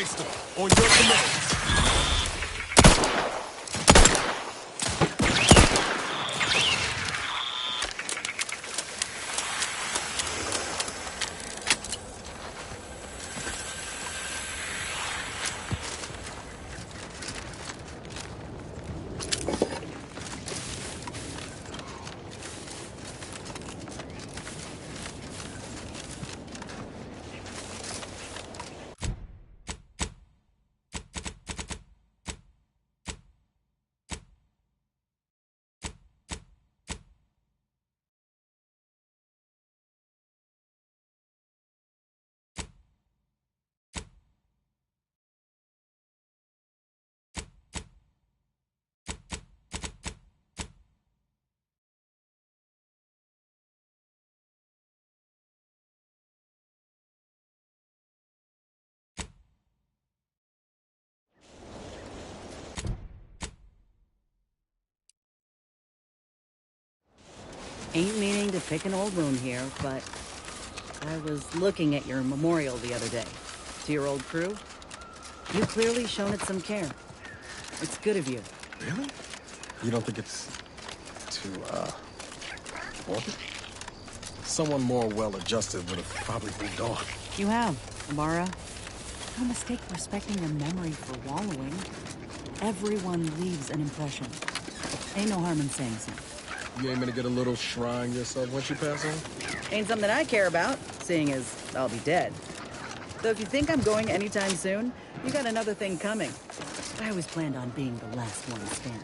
Waste them. On your command. Ain't meaning to pick an old wound here, but I was looking at your memorial the other day. To your old crew. You clearly shown it some care. It's good of you. Really? You don't think it's too, morbid? Someone more well-adjusted would have probably moved on. You have, Amara. No mistake respecting your memory for wallowing. Everyone leaves an impression. Ain't no harm in saying so. You aiming to get a little shrine yourself once you pass on? Ain't something I care about, seeing as I'll be dead. Though if you think I'm going anytime soon, you got another thing coming. I always planned on being the last one standing.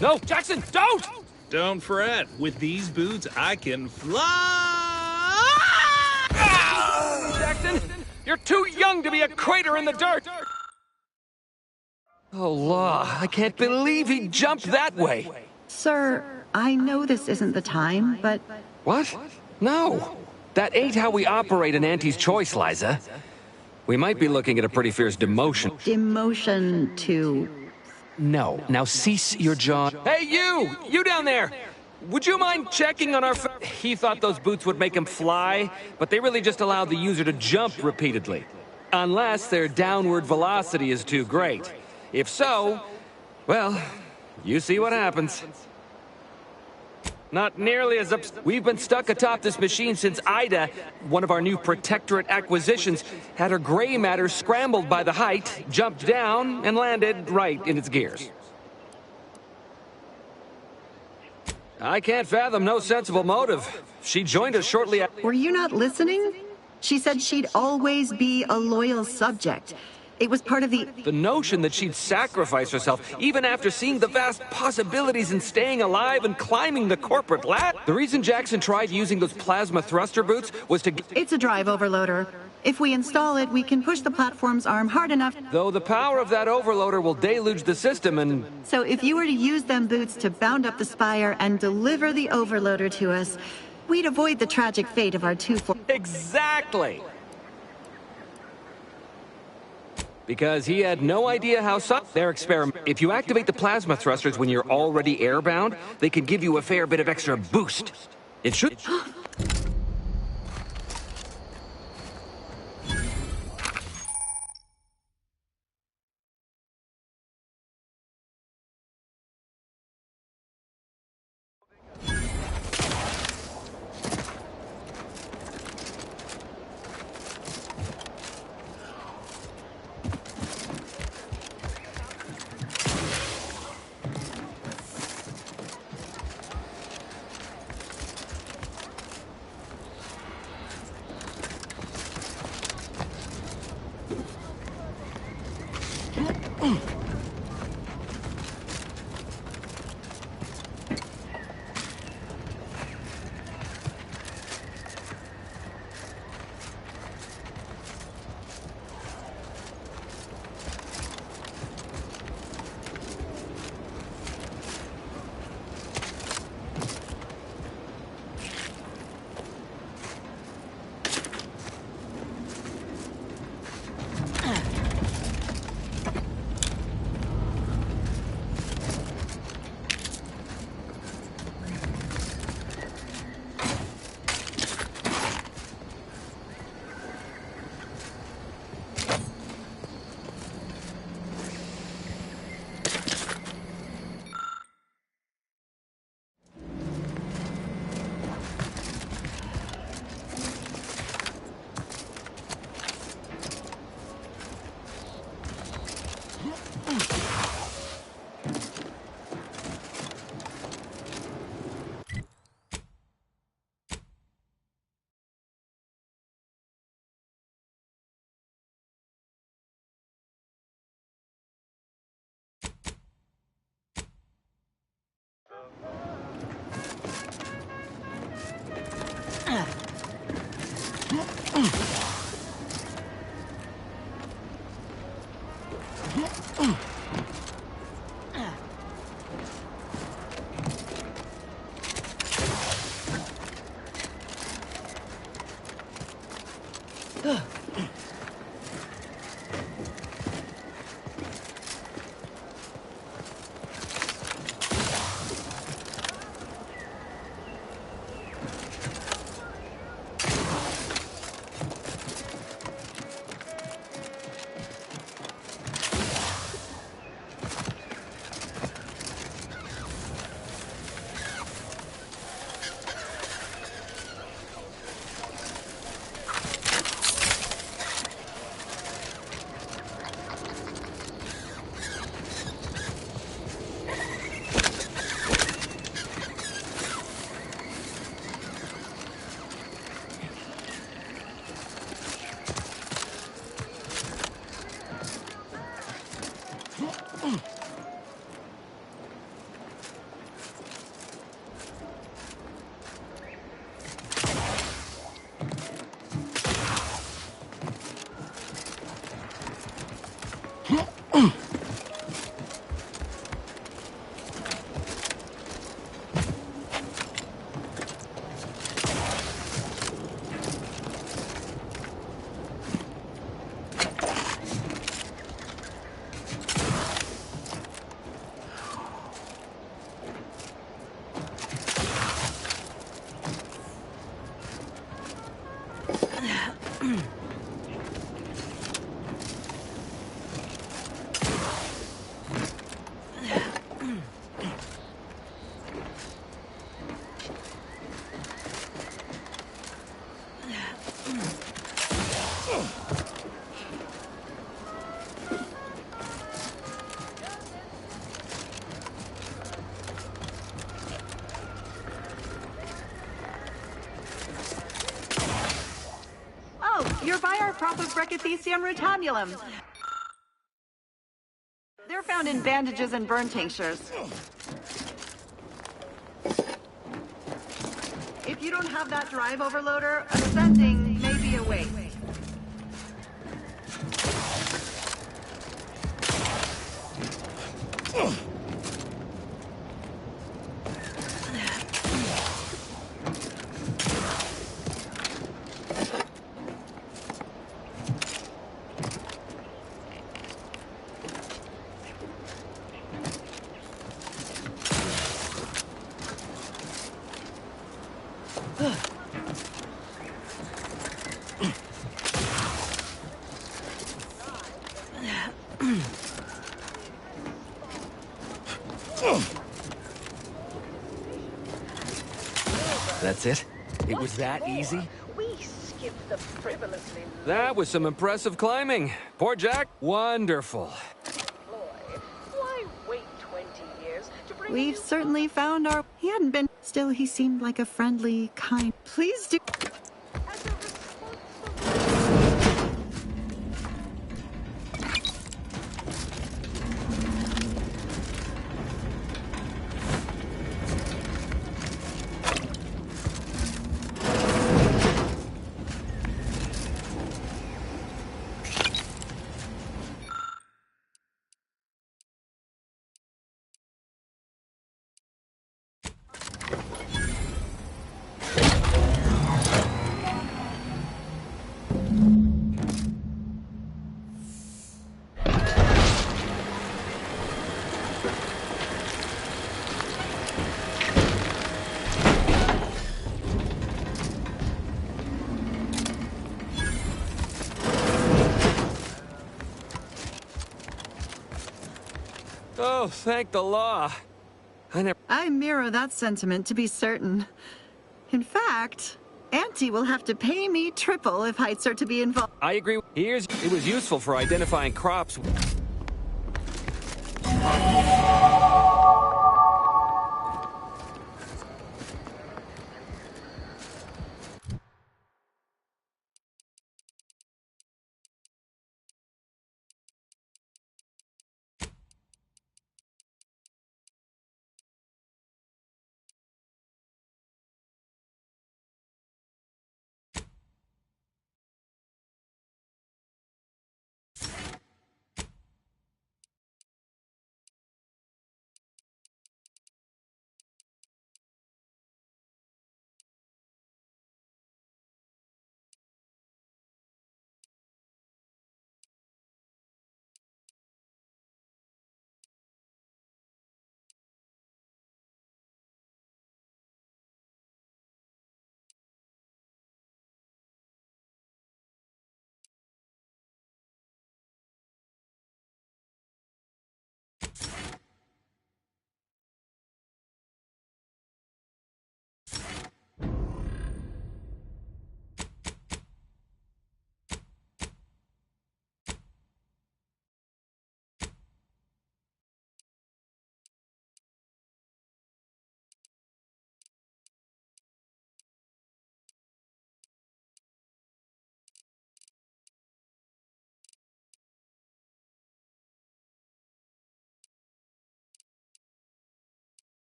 No, Jackson, don't! Don't fret. With these boots, I can fly! Jackson, you're too young to be a crater in the dirt! Oh, law, I can't believe he jumped that way. Sir, I know this isn't the time, but... What? No. That ain't how we operate in Auntie's Choice, Liza. We might be looking at a pretty fierce demotion. Demotion to... No. Now cease your jaw. Hey, you! You down there! Would you mind checking on our... He thought those boots would make him fly, but they really just allowed the user to jump repeatedly. Unless their downward velocity is too great. If so, well, you see what happens. Not nearly as We've been stuck atop this machine since Ida, one of our new Protectorate acquisitions, had her gray matter scrambled by the height, jumped down, and landed right in its gears. I can't fathom no sensible motive. She joined us shortly after... Were you not listening? She said she'd always be a loyal subject. It was part of the... The notion that she'd sacrifice herself, even after seeing the vast possibilities in staying alive and climbing the corporate ladder. The reason Jackson tried using those plasma thruster boots was to... It's a drive overloader. If we install it, we can push the platform's arm hard enough... Though the power of that overloader will deluge the system and... So if you were to use them boots to bound up the spire and deliver the overloader to us, we'd avoid the tragic fate of our two... Exactly! Because he had no idea how their experiment. If you activate the plasma thrusters when you're already airbound, they can give you a fair bit of extra boost. It should... You're by our crop of Brachythecium rutamulum. They're found in bandages and burn tinctures. If you don't have that drive overloader, ascending may be a waste. That's it? It was that easy? We skipped the frivolously That was some impressive climbing. Poor Jack. Wonderful. boy. Why wait 20 years to bring We've certainly found our... He hadn't been... Still, he seemed like a friendly, kind... Please do... as a Oh, thank the law. I mirror that sentiment, to be certain. In fact, Auntie will have to pay me triple if heights are to be involved. I agree. It was useful for identifying crops.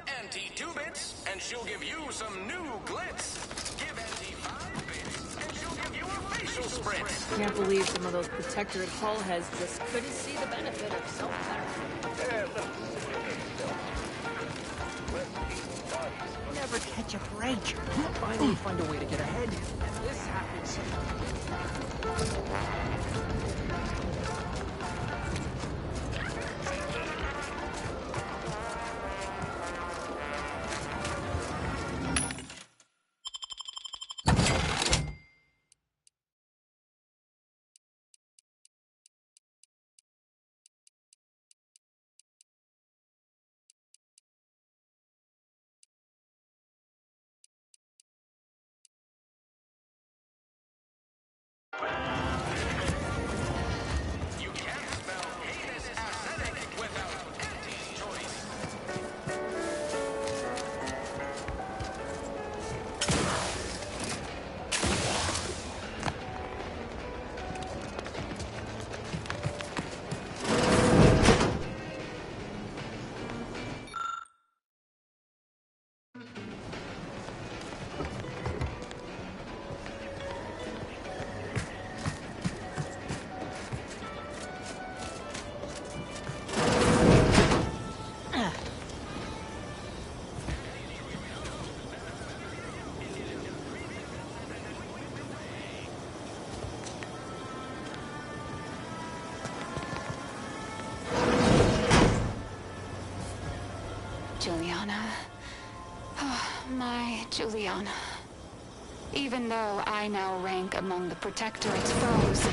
Auntie 2 bits, and she'll give you some new glitz. Give Auntie 5 bits, and she'll give you a facial spritz. Can't believe some of those protectorate hull heads just couldn't see the benefit of self-care. Never catch a break. Finally find a way to get ahead. And this happens. You can't spell heinous aesthetic without Auntie's choice. Juliana. Oh, my Juliana. Even though I now rank among the Protectorate's foes,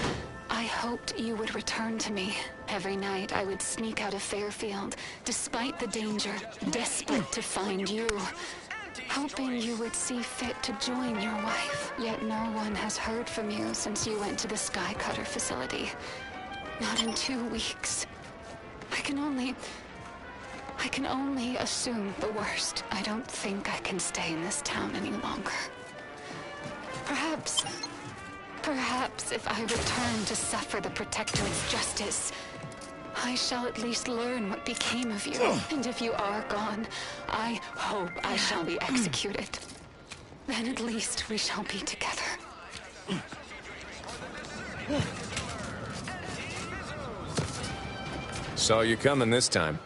I hoped you would return to me. Every night I would sneak out of Fairfield, despite the danger, desperate to find you. Hoping you would see fit to join your wife. Yet no one has heard from you since you went to the Skycutter facility. Not in 2 weeks. I can only assume the worst. I don't think I can stay in this town any longer. Perhaps if I return to suffer the Protectorate's justice, I shall at least learn what became of you. And if you are gone, I hope I shall be executed. Then at least we shall be together. Saw you coming this time.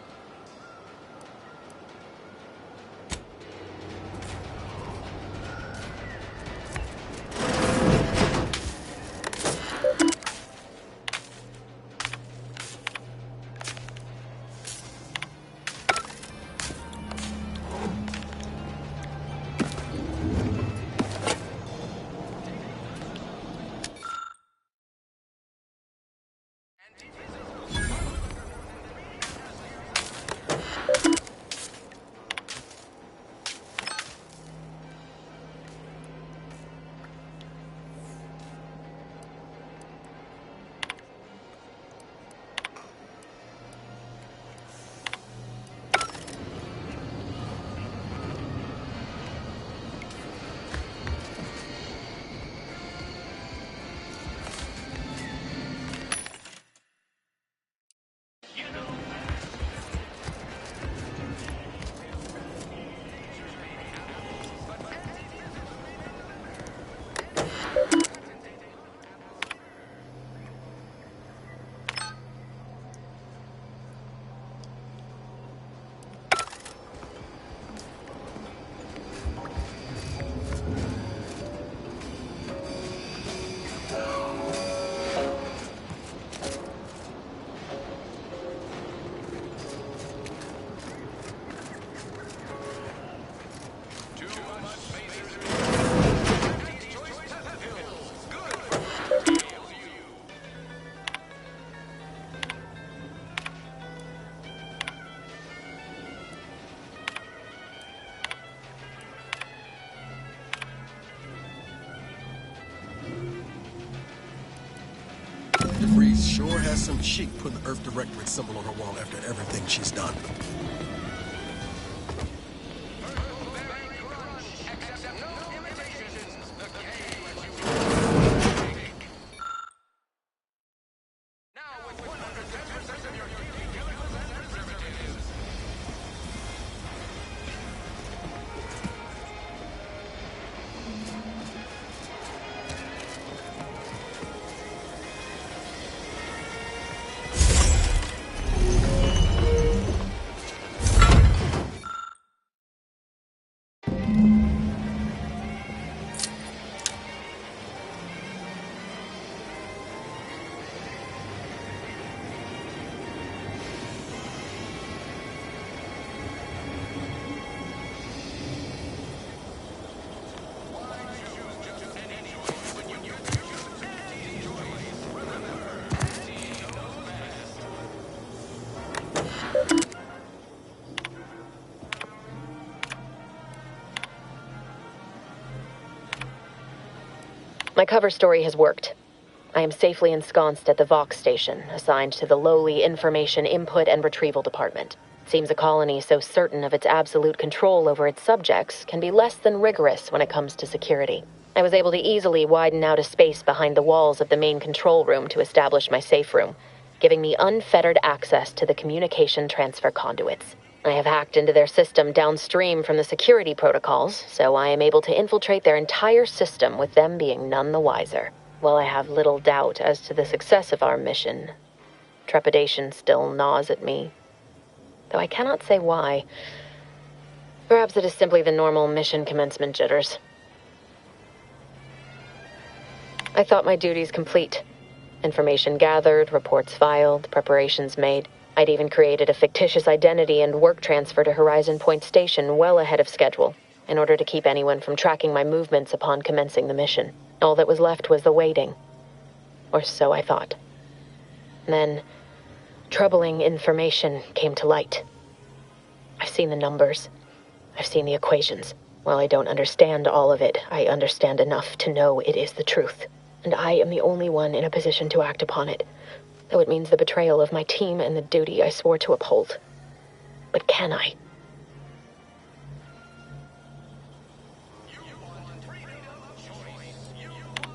DeVries sure has some chic putting the Earth Directorate symbol on her wall after everything she's done. My cover story has worked. I am safely ensconced at the Vox station, assigned to the lowly Information Input and Retrieval Department. Seems a colony so certain of its absolute control over its subjects can be less than rigorous when it comes to security. I was able to easily widen out a space behind the walls of the main control room to establish my safe room, giving me unfettered access to the communication transfer conduits. I have hacked into their system downstream from the security protocols, so I am able to infiltrate their entire system with them being none the wiser. While I have little doubt as to the success of our mission, trepidation still gnaws at me, though I cannot say why. Perhaps it is simply the normal mission commencement jitters. I thought my duties complete. Information gathered, reports filed, preparations made. I'd even created a fictitious identity and work transfer to Horizon Point Station well ahead of schedule, in order to keep anyone from tracking my movements upon commencing the mission. All that was left was the waiting. Or so I thought. Then, troubling information came to light. I've seen the numbers. I've seen the equations. While I don't understand all of it, I understand enough to know it is the truth. And I am the only one in a position to act upon it, though it means the betrayal of my team and the duty I swore to uphold. But can I?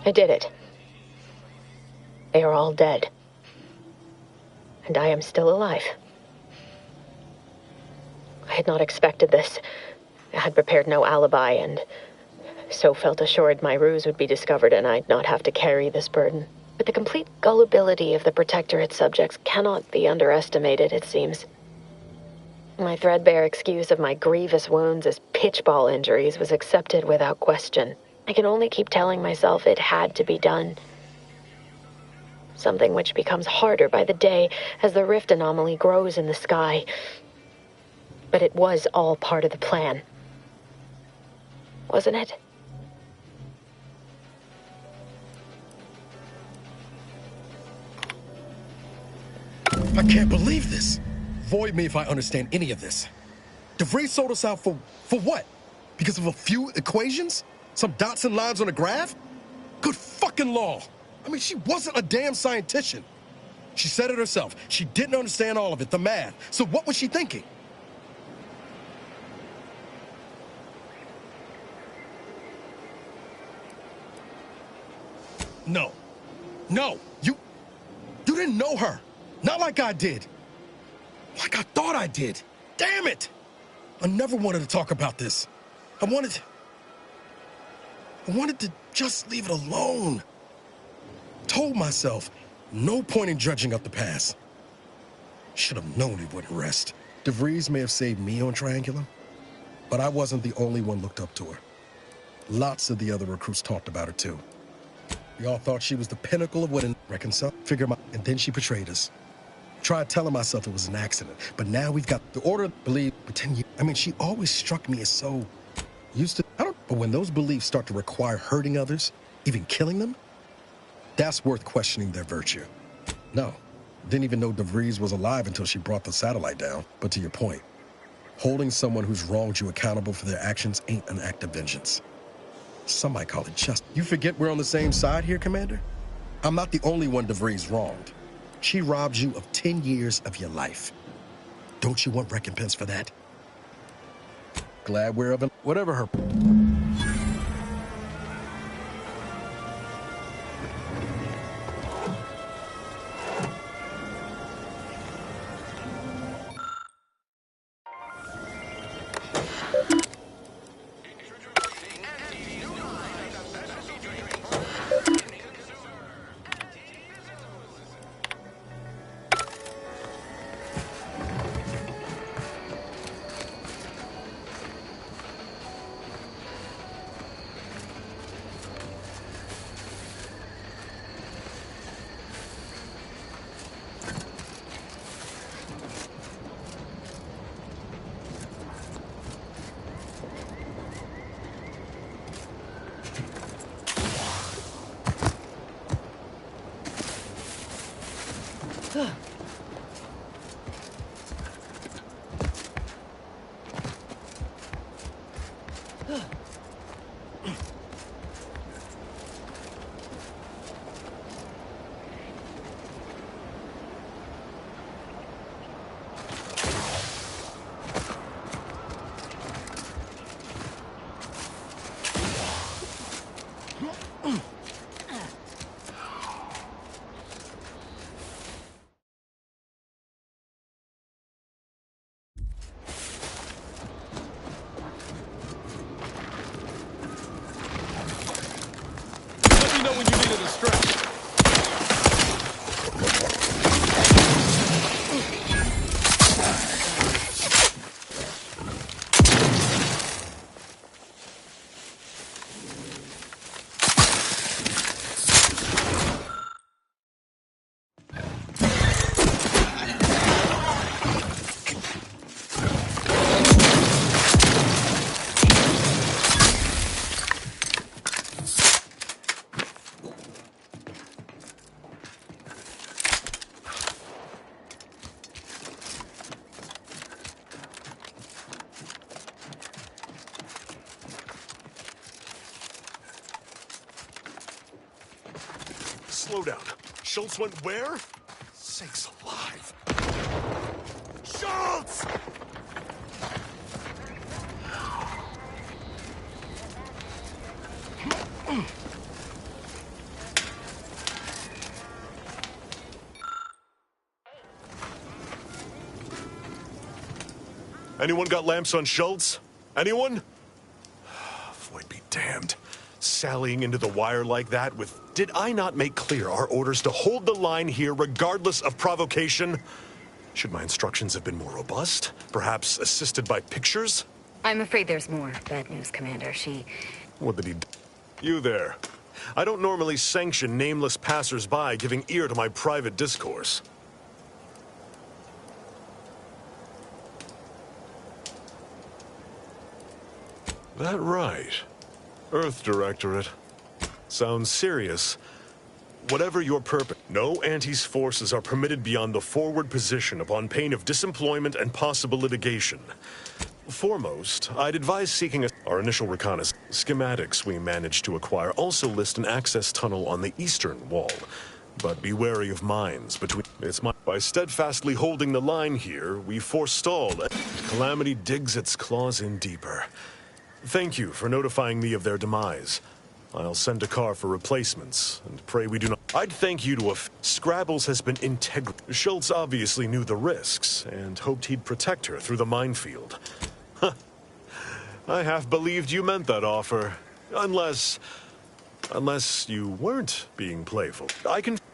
I did it. They are all dead. And I am still alive. I had not expected this. I had prepared no alibi, and so felt assured my ruse would be discovered and I'd not have to carry this burden. But the complete gullibility of the Protectorate subjects cannot be underestimated, it seems. My threadbare excuse of my grievous wounds as pitchball injuries was accepted without question. I can only keep telling myself it had to be done. Something which becomes harder by the day as the rift anomaly grows in the sky. But it was all part of the plan. Wasn't it? I can't believe this. Void me if I understand any of this. DeVries sold us out for what? Because of a few equations? Some dots and lines on a graph? Good fucking law. I mean, she wasn't a damn scientist. She said it herself. She didn't understand all of it, the math. So what was she thinking? No. No. You didn't know her. Not like I did. Like I thought I did. Damn it! I never wanted to talk about this. I wanted to just leave it alone. Told myself, no point in dredging up the past. Should have known it wouldn't rest. DeVries may have saved me on Triangulum, but I wasn't the only one looked up to her. Lots of the other recruits talked about her too. We all thought she was the pinnacle of what in reconcile, and then she betrayed us. Tried telling myself it was an accident, but now we've got the order to believe for 10 years. I mean, she always struck me as so used to, but when those beliefs start to require hurting others, even killing them, that's worth questioning their virtue. No, didn't even know DeVries was alive until she brought the satellite down. But to your point, holding someone who's wronged you accountable for their actions ain't an act of vengeance. Some might call it just. You forget we're on the same side here, Commander? I'm not the only one DeVries wronged. She robbed you of 10 years of your life. Don't you want recompense for that? Glad we're of whatever her... me know when you needed a stretch. Slow down. Schultz went where? Sakes alive. Schultz! Anyone got lamps on Schultz? Anyone? Void be damned. Sallying into the wire like that with... Did I not make clear our orders to hold the line here regardless of provocation? Should my instructions have been more robust? Perhaps assisted by pictures? I'm afraid there's more bad news, Commander. What did he do? You there. I don't normally sanction nameless passers-by giving ear to my private discourse. That right. Earth Directorate. Sounds serious. Whatever your purpose, no Anti's forces are permitted beyond the forward position upon pain of disemployment and possible litigation. Foremost, I'd advise seeking our initial reconnaissance. Schematics we managed to acquire also list an access tunnel on the eastern wall. But be wary of mines between... By steadfastly holding the line here, we forestall... Calamity digs its claws in deeper. Thank you for notifying me of their demise. I'll send a car for replacements, and pray we do not... I'd thank you to Scrabbles has been integral. Schultz obviously knew the risks, and hoped he'd protect her through the minefield. Huh. I half believed you meant that offer. Unless you weren't being playful.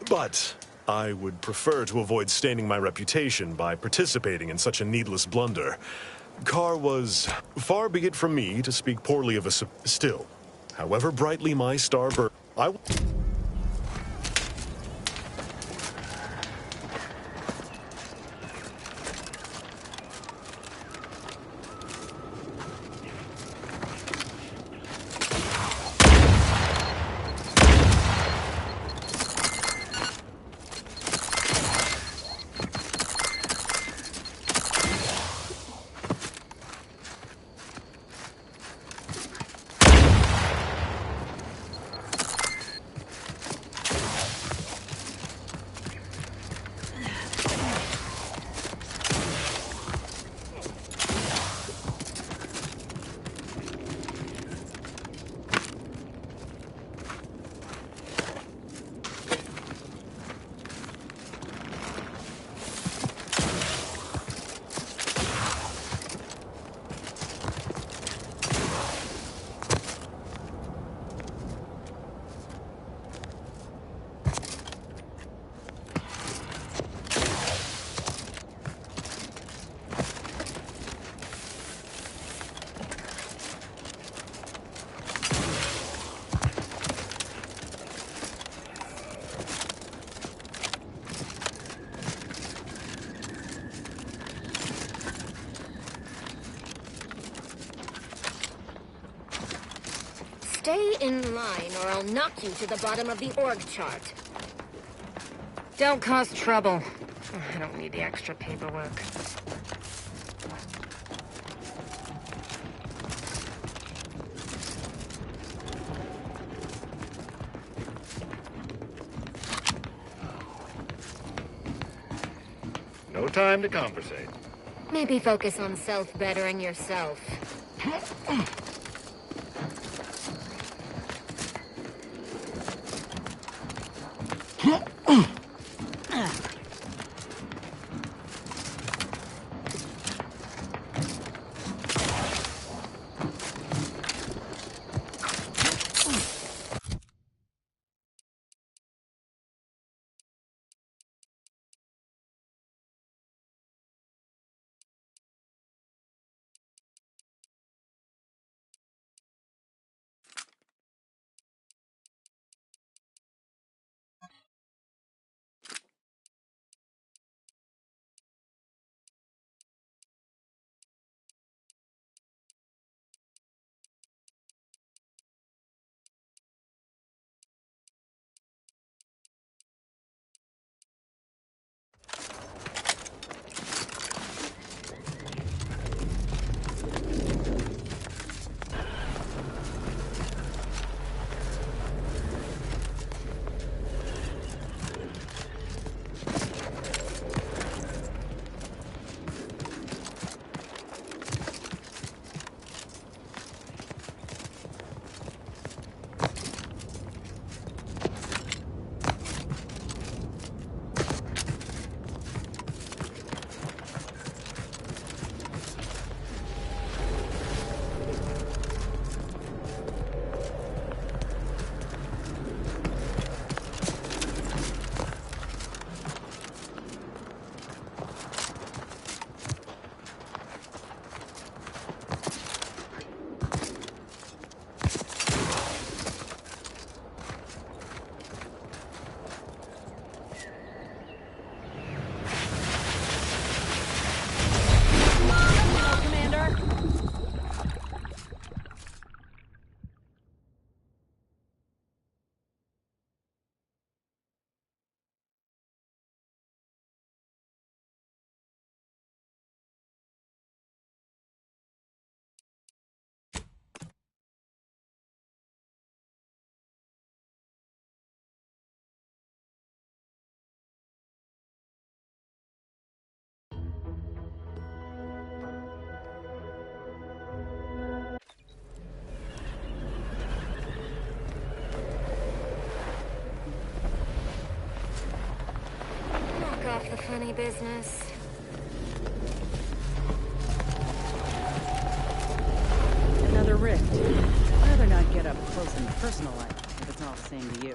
But I would prefer to avoid staining my reputation by participating in such a needless blunder. Carr was... Far be it from me to speak poorly of a... Still, however brightly my star burns, I... Stay in line or I'll knock you to the bottom of the org chart. Don't cause trouble. I don't need the extra paperwork. No time to conversate. Maybe focus on self-bettering yourself. Funny business. Another rift. I'd rather not get up close and personal like if it's all the same to you.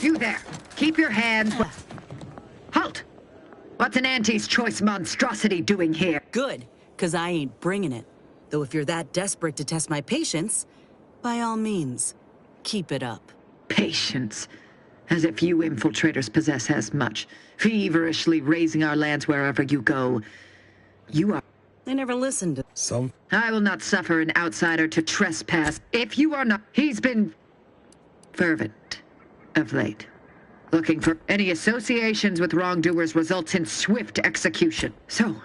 You there! Keep your hands... Halt! What's an Auntie's choice monstrosity doing here? Good, because I ain't bringing it. Though if you're that desperate to test my patience, by all means, keep it up. Patience. As if you infiltrators possess as much. Feverishly raising our lands wherever you go. You are... They never listened to... Some? I will not suffer an outsider to trespass. If you are not... He's been... fervent. Of late. Looking for any associations with wrongdoers results in swift execution. So,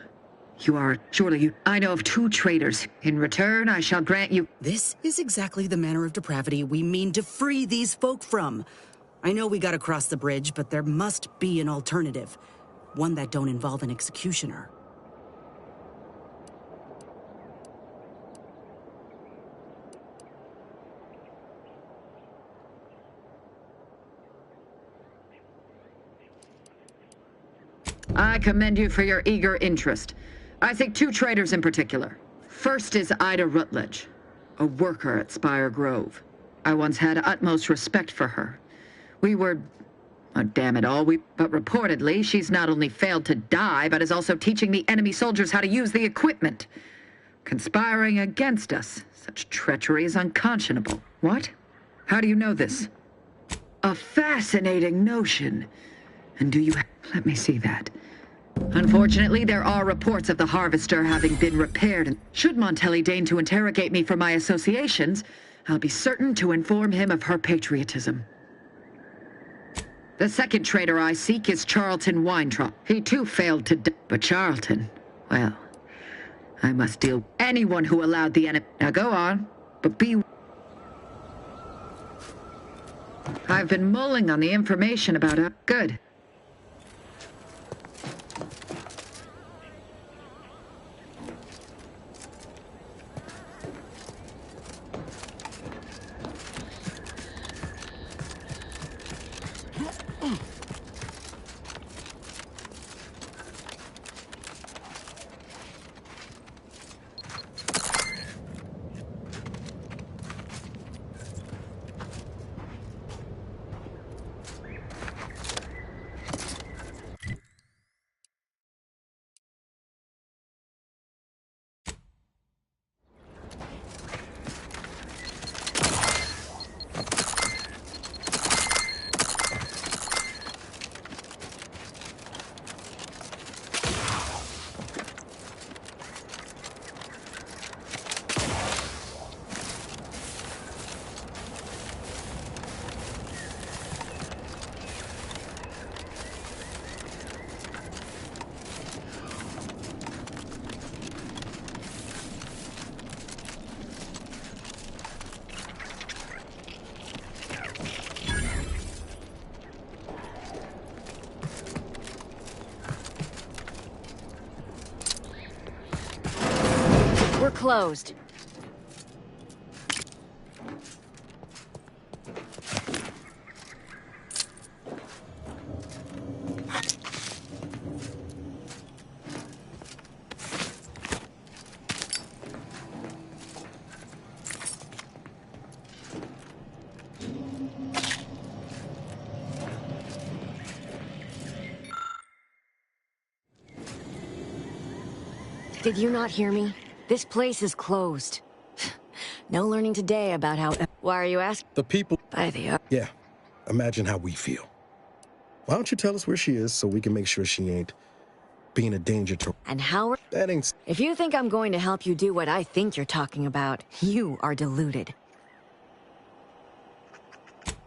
you are... surely you... I know of 2 traitors. In return, I shall grant you... This is exactly the manner of depravity we mean to free these folk from. I know we gotta cross the bridge, but there must be an alternative. One that don't involve an executioner. I commend you for your eager interest. I think 2 traitors in particular. First is Ida Rutledge, a worker at Spire Grove. I once had utmost respect for her. We were... oh, damn it all, but reportedly, she's not only failed to die, but is also teaching the enemy soldiers how to use the equipment. Conspiring against us. Such treachery is unconscionable. What? How do you know this? A fascinating notion. And do you... let me see that. Unfortunately, there are reports of the Harvester having been repaired. Should Montelli deign to interrogate me for my associations, I'll be certain to inform him of her patriotism. The second traitor I seek is Charlton Weintraub. He too failed to but Charlton, well, I must deal with anyone who allowed the enemy. Now go on, but be... I've been mulling on the information about her. Good. We're closed. Did you not hear me? This place is closed. No learning today about how... Why are you asking? The people... By the... Yeah, imagine how we feel. Why don't you tell us where she is so we can make sure she ain't being a danger to... And how... That ain't... If you think I'm going to help you do what I think you're talking about, you are deluded.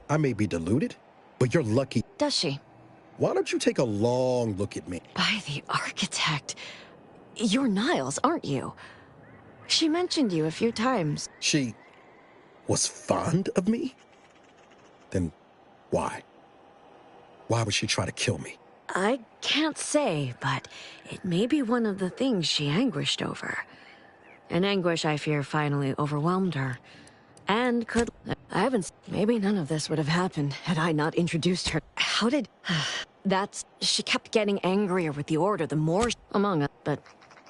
I may be deluded, but you're lucky. Does she? Why don't you take a long look at me? By the architect. You're Niles, aren't you? She mentioned you a few times. She was fond of me? Then why? Why would she try to kill me? I can't say, but it may be one of the things she anguished over. An anguish I fear finally overwhelmed her. And could... I haven't... Maybe none of this would have happened had I not introduced her. How did... That's... She kept getting angrier with the Order the more... Among us, but...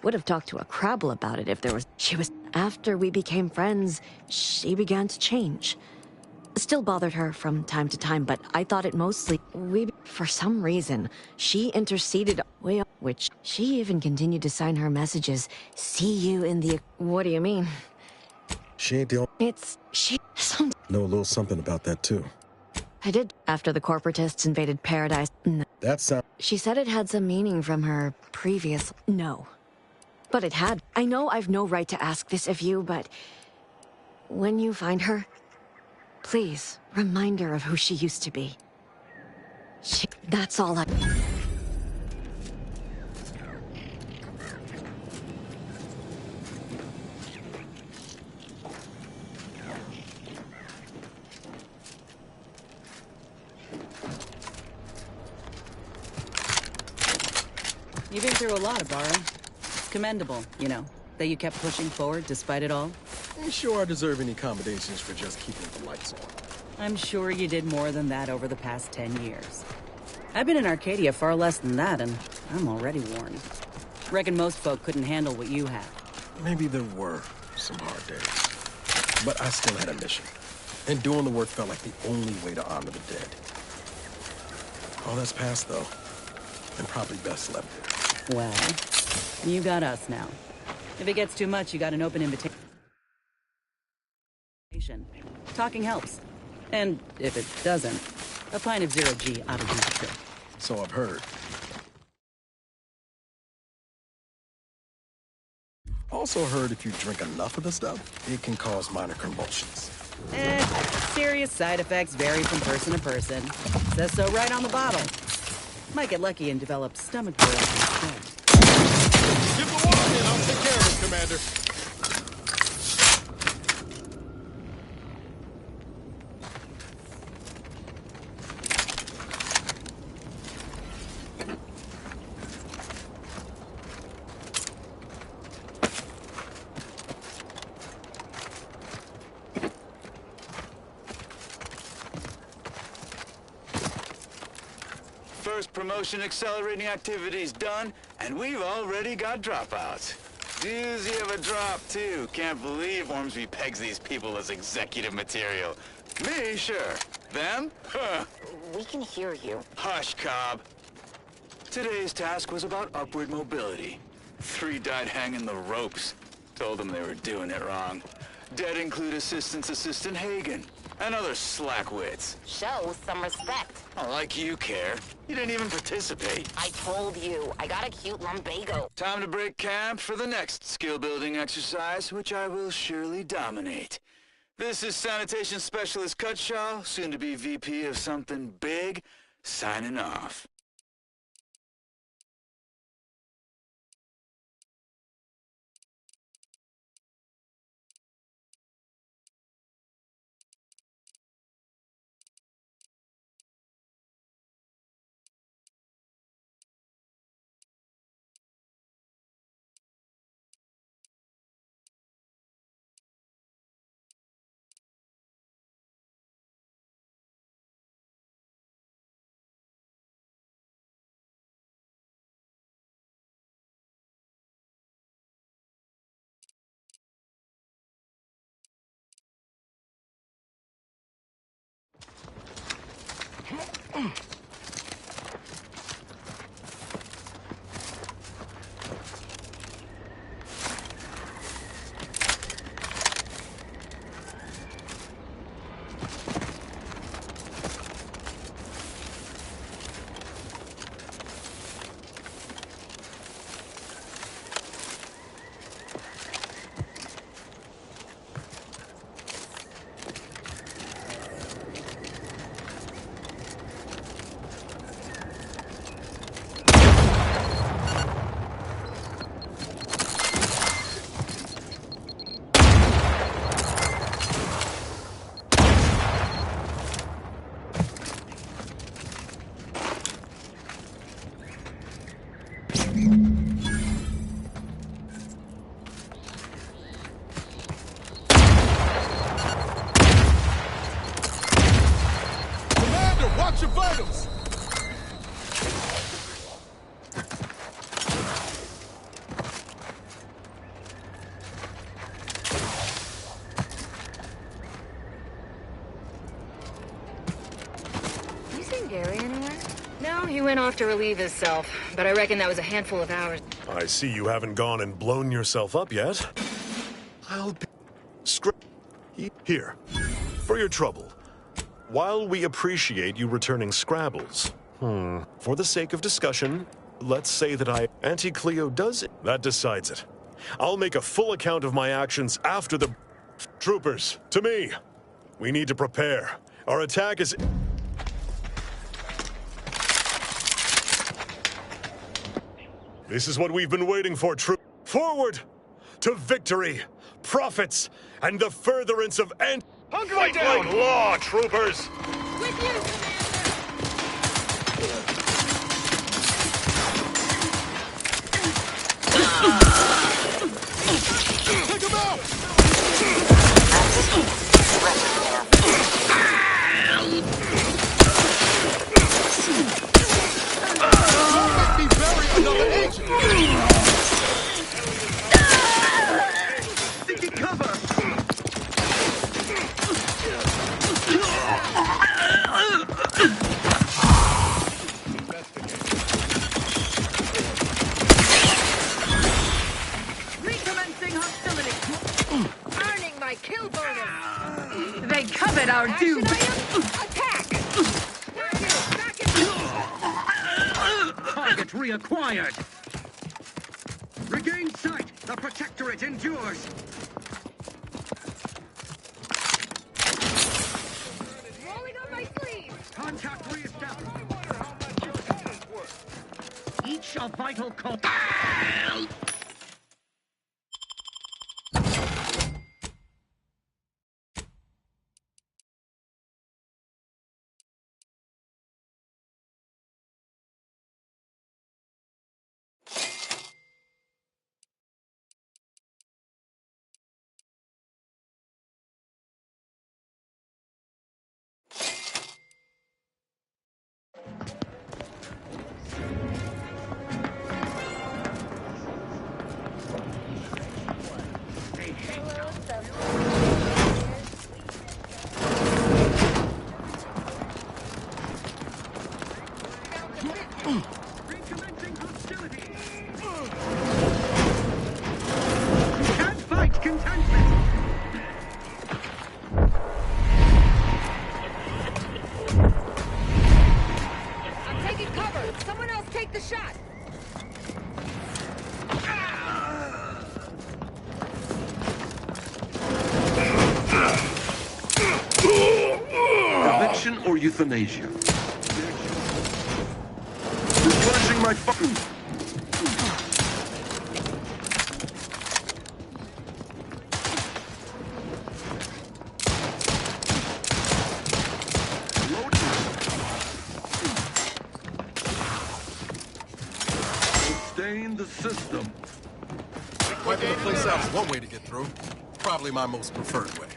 Would have talked to a Crabble about it if there was... She was... After we became friends, she began to change. Still bothered her from time to time, but I thought it mostly... For some reason, she interceded... Which... She even continued to sign her messages. See you in the... What do you mean? She ain't the only... It's... She... Know a little something about that, too. I did. After the corporatists invaded Paradise... No. That sound... She said it had some meaning from her previous... No. But it had. I know I've no right to ask this of you, but... When you find her... Please, remind her of who she used to be. That's all I... You've been through a lot, Abara. Commendable, you know, that you kept pushing forward despite it all. Ain't sure I deserve any accommodations for just keeping the lights on. I'm sure you did more than that over the past 10 years. I've been in Arcadia far less than that, and I'm already worn. Reckon most folk couldn't handle what you had. Maybe there were some hard days. But I still had a mission. And doing the work felt like the only way to honor the dead. All that's past, though. And probably best left there. Well, you got us now. If it gets too much, you got an open invitation. Talking helps. And if it doesn't, a pint of zero-G ought to do the trick. So I've heard. Also heard if you drink enough of the stuff, it can cause minor convulsions. Serious side effects vary from person to person. Says so right on the bottle. Might get lucky and develop stomach boils instead. Give the walk in, I'll take care of it, Commander. First promotion accelerating activities done, and we've already got dropouts. Doozy of a drop, too. Can't believe Ormsby pegs these people as executive material. Me, sure. Them? Huh. We can hear you. Hush, Cobb. Today's task was about upward mobility. 3 died hanging the ropes. Told them they were doing it wrong. Dead include Assistant Hagen. And other slackwits. Show some respect. Oh, like you care. You didn't even participate. I told you, I got a cute lumbago. Time to break camp for the next skill-building exercise, which I will surely dominate. This is Sanitation Specialist Cutshaw, soon to be VP of something big, signing off. He went off to relieve himself, but I reckon that was a handful of hours. I see you haven't gone and blown yourself up yet. I'll be... Here. For your trouble. While we appreciate you returning Scrabbles, for the sake of discussion, let's say that Auntie Cleo does it. That decides it. I'll make a full account of my actions after the... Troopers, to me. We need to prepare. Our attack is... This is what we've been waiting for, troop. Forward! To victory, profits, and the furtherance of Fight like law, troopers! With you, Take him out! Don't make me bury another agent! Taking cover! Recommencing hostility. earning my kill bonus. They covet our due. Attack! Target reacquired. Regain sight. The Protectorate endures. Rolling on my sleeve. Contact reestablished. Each a vital call. I'm taking cover. Someone else take the shot. Prevention or euthanasia? Replenishing my phone. Sustain the system. Wiping the place out is one way to get through. Probably my most preferred way.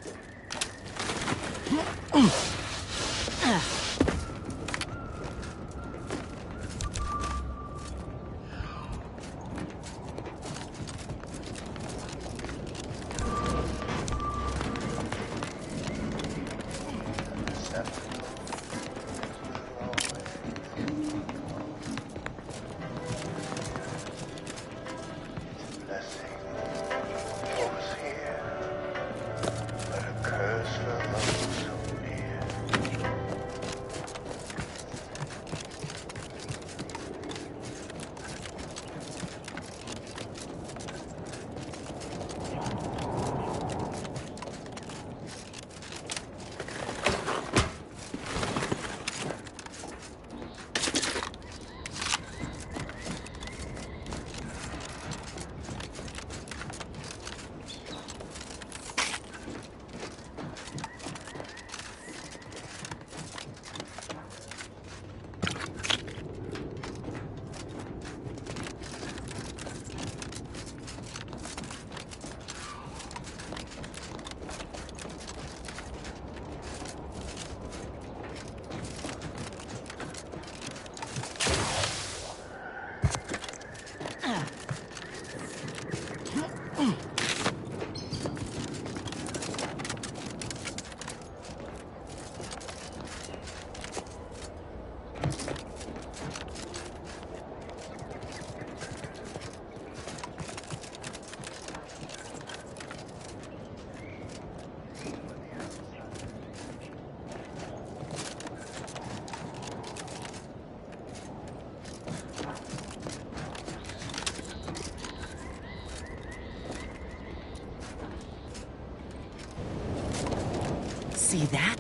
See that?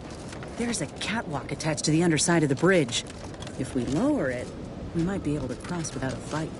There's a catwalk attached to the underside of the bridge. If we lower it, we might be able to cross without a fight.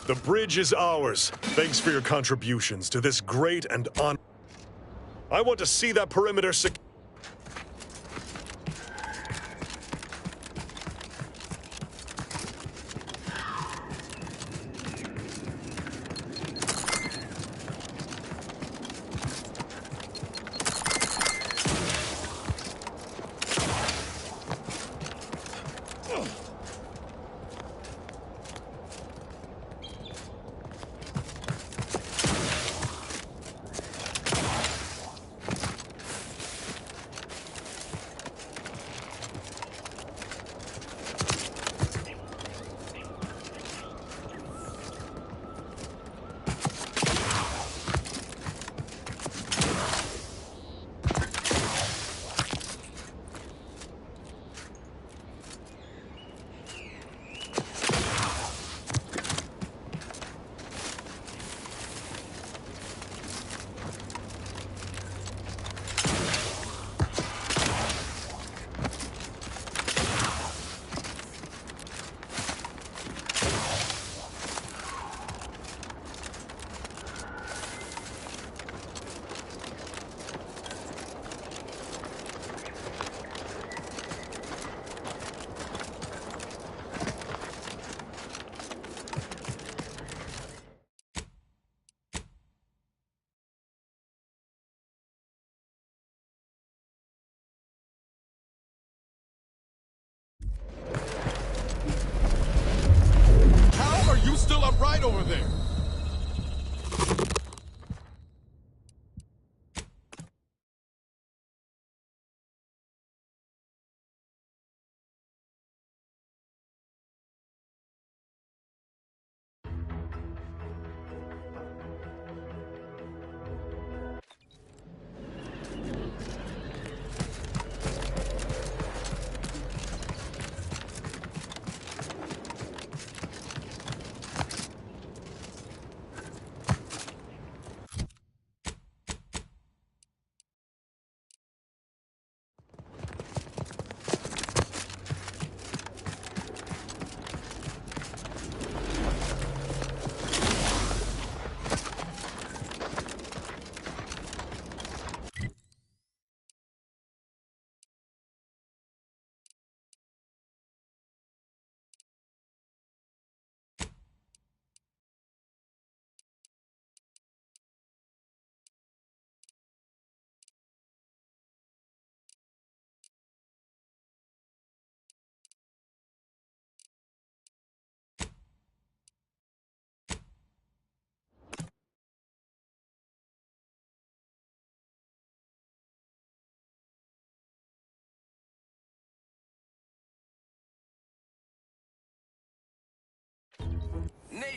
The bridge is ours. Thanks for your contributions to this great and I want to see that perimeter secure. How are you still upright over there?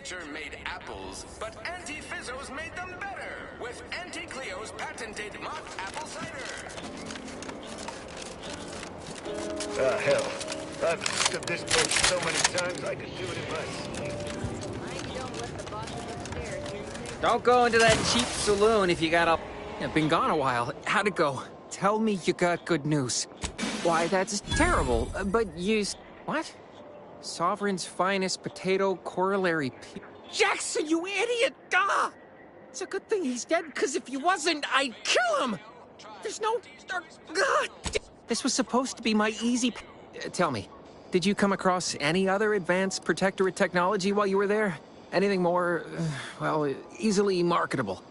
nature made apples, but Auntie Fizzo's made them better with Auntie Cleo's patented mock apple cider. Ah, hell. I've stood this boat so many times I could do it in my sleep. Don't go into that cheap saloon if you got a... I've been gone a while. How'd it go? Tell me you got good news. Why, that's terrible. But you... What? Sovereign's finest potato corollary... Jackson, you idiot! Ah! It's a good thing he's dead, because if he wasn't, I'd kill him! There's no... God! This was supposed to be my easy... Tell me, did you come across any other advanced protectorate technology while you were there? Anything more, well, easily marketable?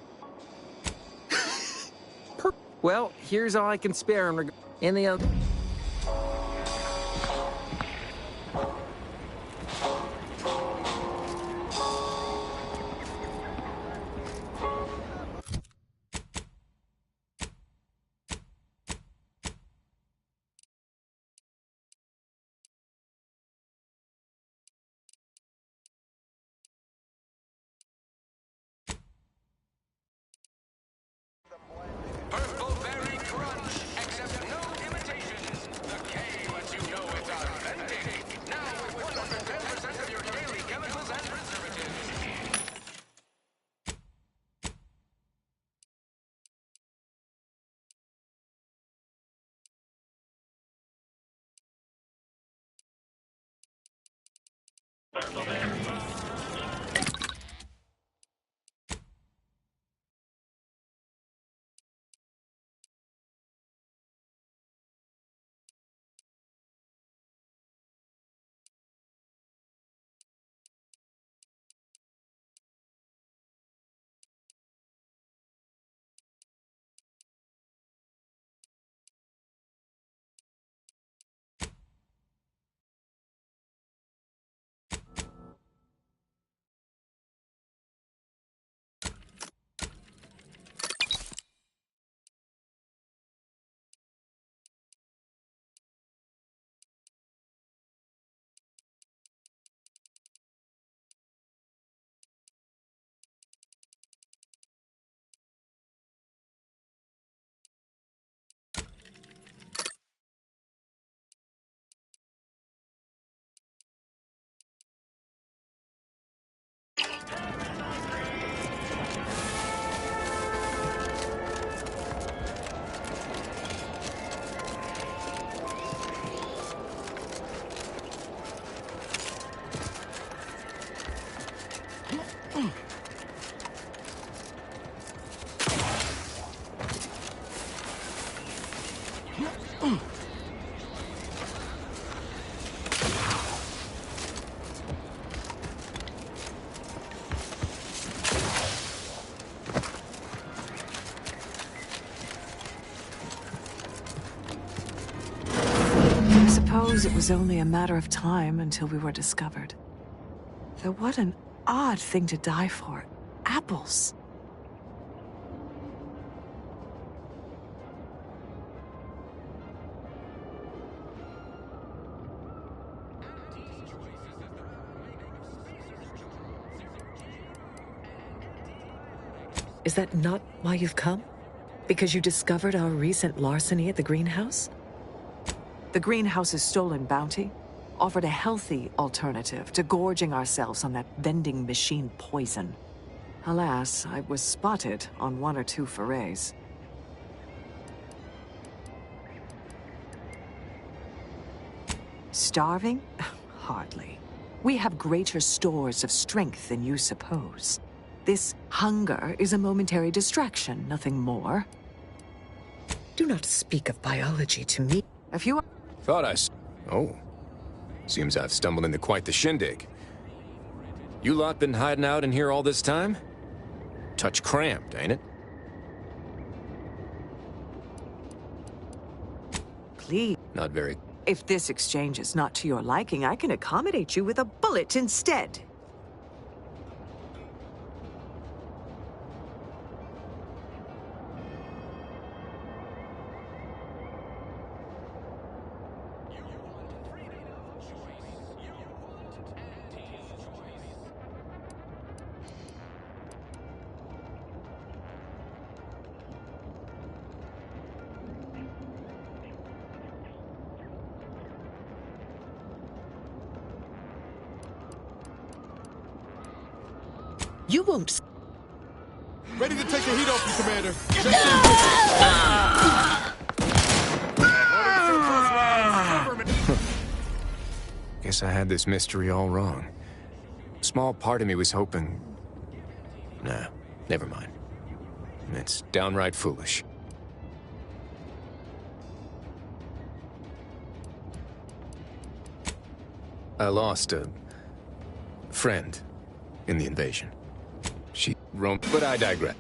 Well, here's all I can spare in the... Purple berry crunch, except no imitations. The K lets you know it's authentic. Now with 110% of your daily chemicals and preservatives. I suppose it was only a matter of time until we were discovered. Though what an odd thing to die for. Apples. Is that not why you've come? Because you discovered our recent larceny at the greenhouse? The greenhouse's stolen bounty offered a healthy alternative to gorging ourselves on that vending machine poison. Alas, I was spotted on one or two forays. Starving? Hardly. We have greater stores of strength than you suppose. This hunger is a momentary distraction, nothing more. Do not speak of biology to me. If you are... Thought Oh. Seems I've stumbled into quite the shindig. You lot been hiding out in here all this time? Touch cramped, ain't it? Please. Not very. If this exchange is not to your liking, I can accommodate you with a bullet instead. You won't... Ready to take the heat off you, Commander. Guess I had this mystery all wrong. Small part of me was hoping... Nah, never mind. It's downright foolish. I lost a friend in the invasion. She roamed, but I digress.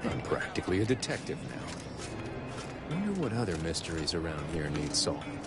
I'm practically a detective now. Wonder what other mysteries around here need solving.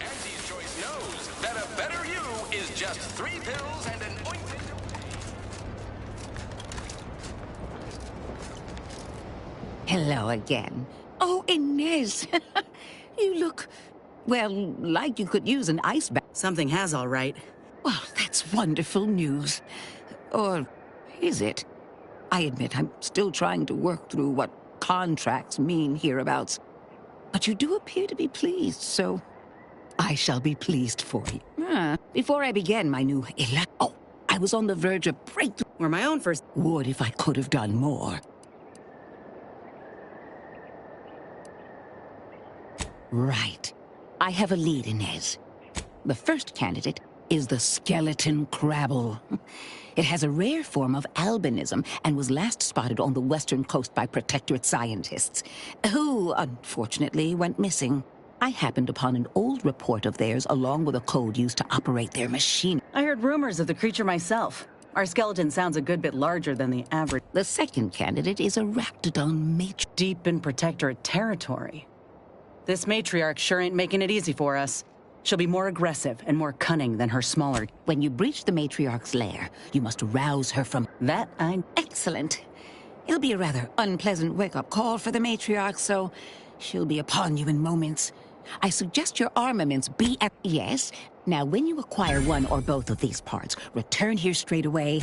Auntie's Choice knows that a better you is just 3 pills and an ointment. Hello again. Oh, Inez. You look, well, like you could use an ice bath. Something has, all right. Well, that's wonderful news. Or is it? I admit I'm still trying to work through what contracts mean hereabouts. But you do appear to be pleased, so I shall be pleased for you. Before I began my new Oh, I was on the verge of breakthrough. Or my own first. Would if I could have done more. Right. I have a lead, Inez. The first candidate is the skeleton crabble. It has a rare form of albinism and was last spotted on the western coast by Protectorate scientists, who, unfortunately, went missing. I happened upon an old report of theirs along with a code used to operate their machine. I heard rumors of the creature myself. Our skeleton sounds a good bit larger than the average. The second candidate is a raptidon matriarch. Deep in Protectorate territory. This matriarch sure ain't making it easy for us. She'll be more aggressive and more cunning than her smaller. When you breach the matriarch's lair, you must rouse her from... That I... Excellent. It'll be a rather unpleasant wake-up call for the matriarch, so she'll be upon you in moments. I suggest your armaments be at... Yes. Now, when you acquire one or both of these parts, return here straight away.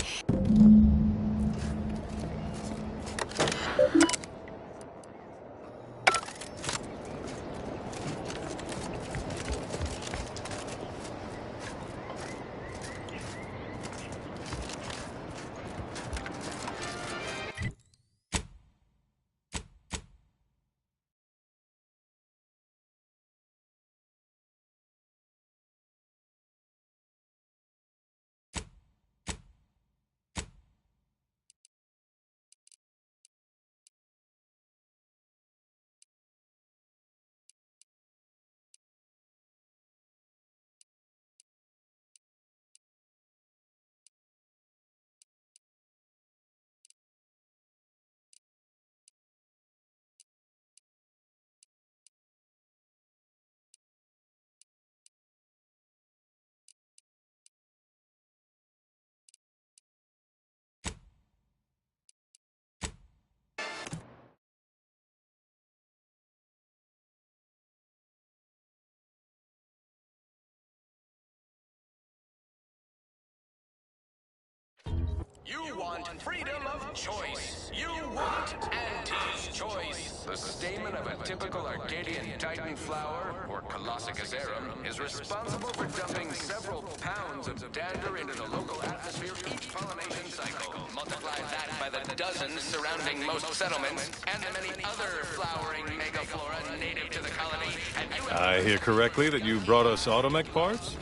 You want freedom of choice. You want Auntie's choice. The stamen of a typical Arcadian Titan flower, or Colossicus arum, is responsible for dumping several pounds of dander into the local atmosphere each pollination cycle. Multiply that by the dozens surrounding most settlements, and the many other flowering megaflora native to the colony, and you... I hear correctly that you brought us automech parts?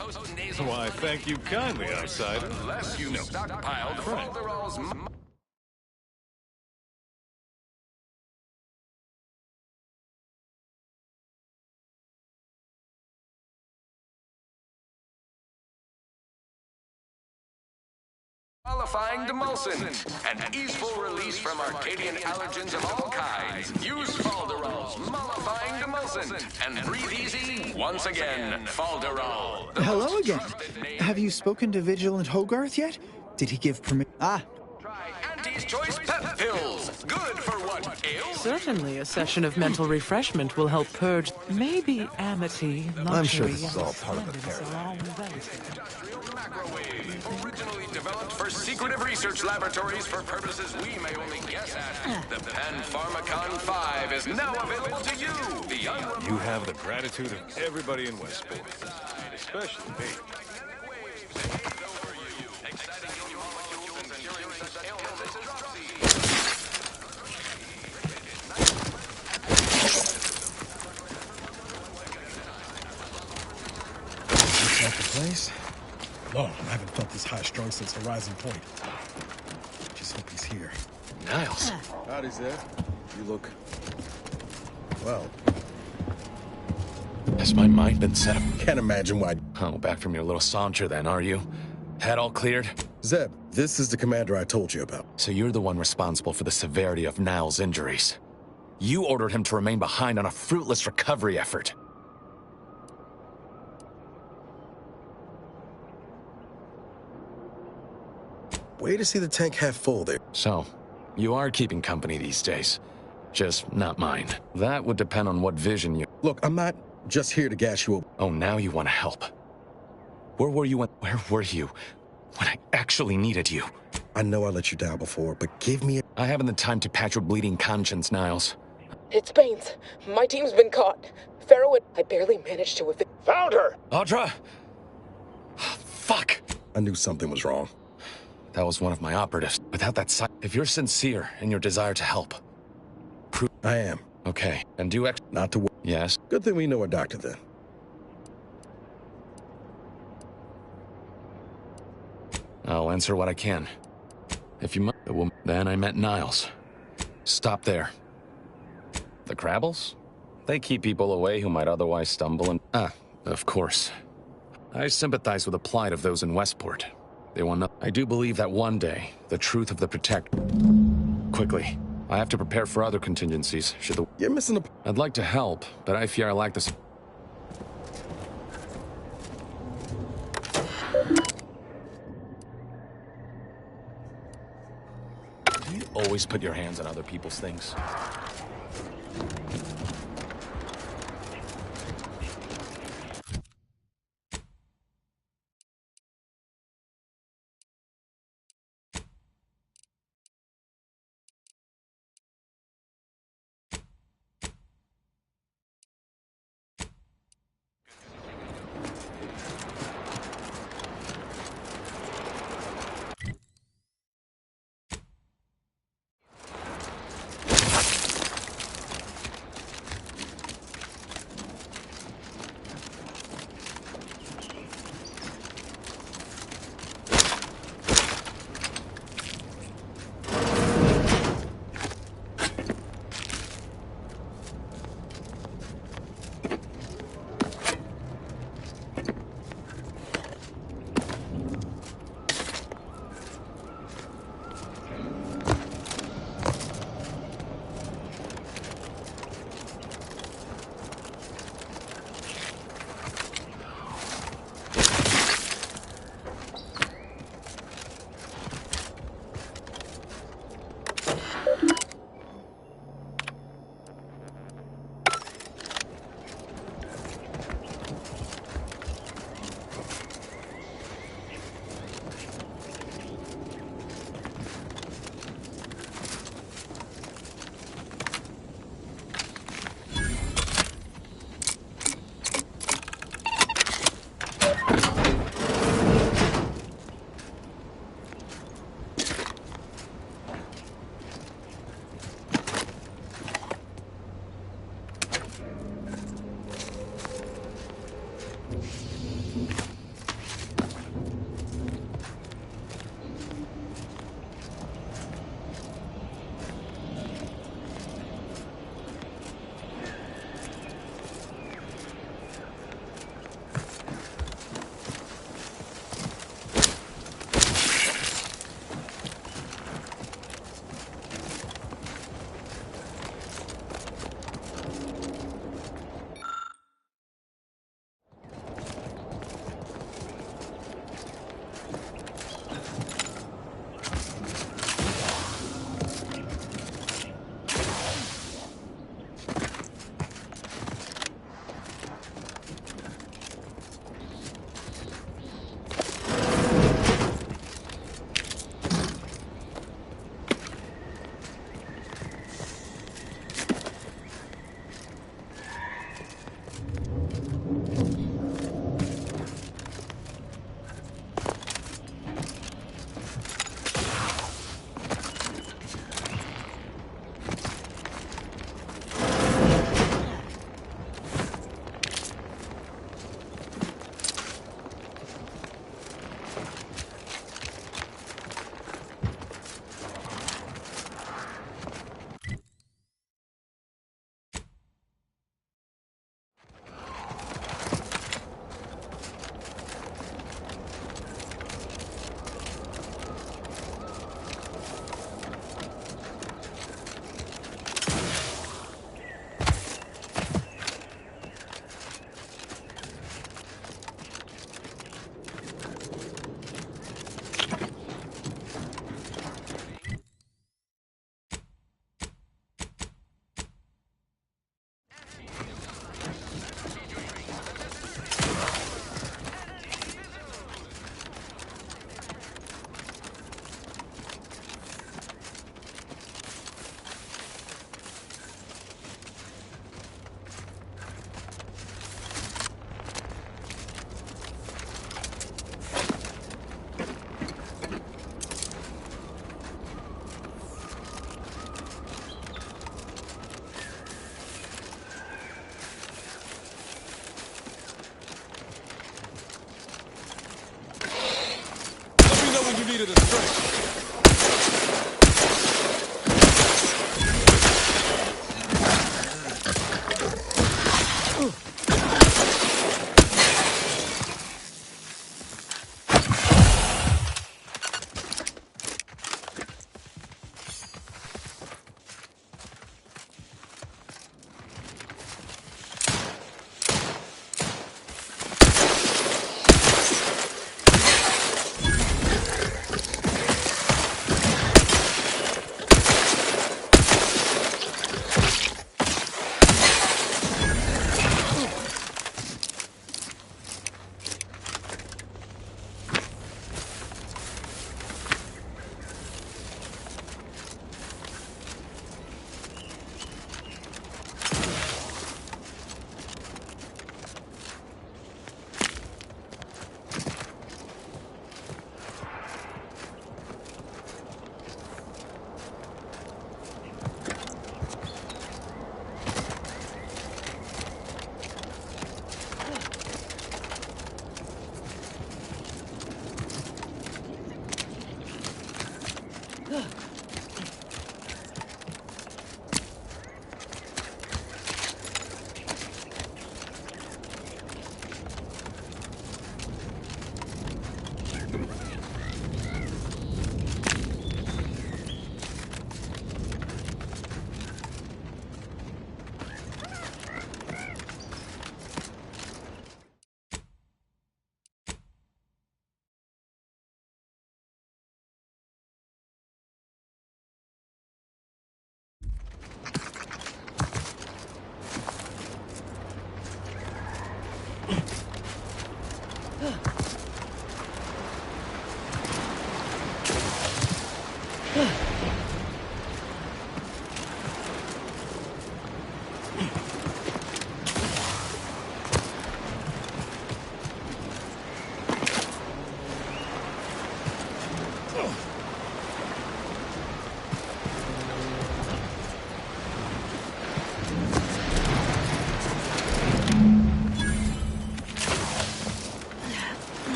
Why, thank you kindly, outsider. Unless you stockpiled Falderall's... Qualifying demulcin, an easeful release from Arcadian allergens of all kinds. Use Falderall's mollifying demulcin and breathe easy once again. Falderall. Hello again. Have you spoken to Vigilant Hogarth yet? Did he give permission? Auntie's Choice Pep Pills. Good for what ails. Certainly, a session of mental refreshment will help purge. Maybe amity, luxury, I'm sure this is all part of the paradigm. Originally developed for secretive research laboratories for purposes we may only guess at. The Panpharmacon 5 is now available to you. You have the gratitude of everybody in Westport, especially me. Is that the place? Lord, I haven't felt this high-strung since Horizon Point. Just hope he's here. Niles. Howdy, Zed. You look... Well... Has my mind been set up? Can't imagine why... Oh, back from your little saunter then, are you? Head all cleared? Zeb, this is the commander I told you about. So you're the one responsible for the severity of Niles' injuries. You ordered him to remain behind on a fruitless recovery effort. Way to see the tank half full there. So, you are keeping company these days. Just not mine. That would depend on what vision you... Look, I'm not just here to gas you up. Oh, now you want to help. Where were you when I actually needed you? I know I let you down before, but give me a... I haven't the time to patch your bleeding conscience, Niles. It's Baines. My team's been caught. Pharaoh and I barely managed to evict... Found her! Audra! Fuck! I knew something was wrong. That was one of my operatives. Without that side, if you're sincere in your desire to help, prove... I am. Okay, and do Not to worry. Yes? Good thing we know a doctor then. I'll answer what I can. If you then I met Niles. Stop there. The Crabbles? They keep people away who might otherwise stumble and... of course. I sympathize with the plight of those in Westport. They want no... I do believe that one day, the truth of the Protect... Quickly. I have to prepare for other contingencies, should the... You're missing a... I'd like to help, but I fear I lack the... Do you always put your hands on other people's things?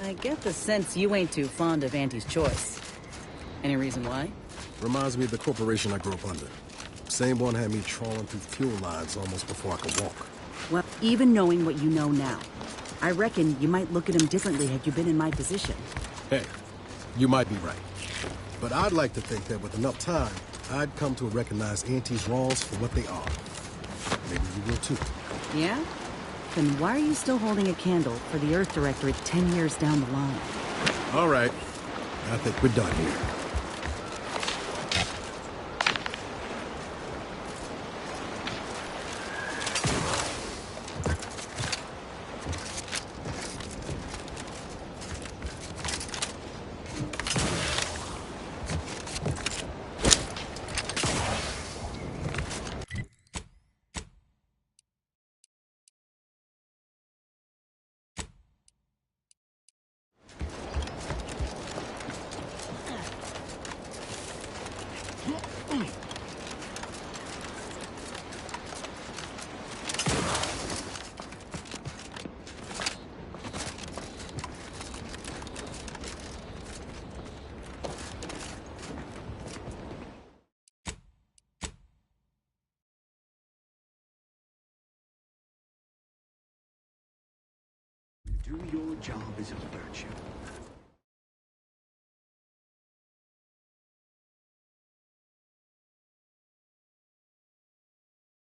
I get the sense you ain't too fond of Auntie's choice. Any reason why? Reminds me of the corporation I grew up under. Same one had me trawling through fuel lines almost before I could walk. Well, even knowing what you know now, I reckon you might look at him differently had you been in my position. Hey, you might be right. But I'd like to think that with enough time, I'd come to recognize Auntie's wrongs for what they are. Maybe you will too. Yeah? Then why are you still holding a candle for the Earth Directorate 10 years down the line? All right. I think we're done here. Do your job is a virtue.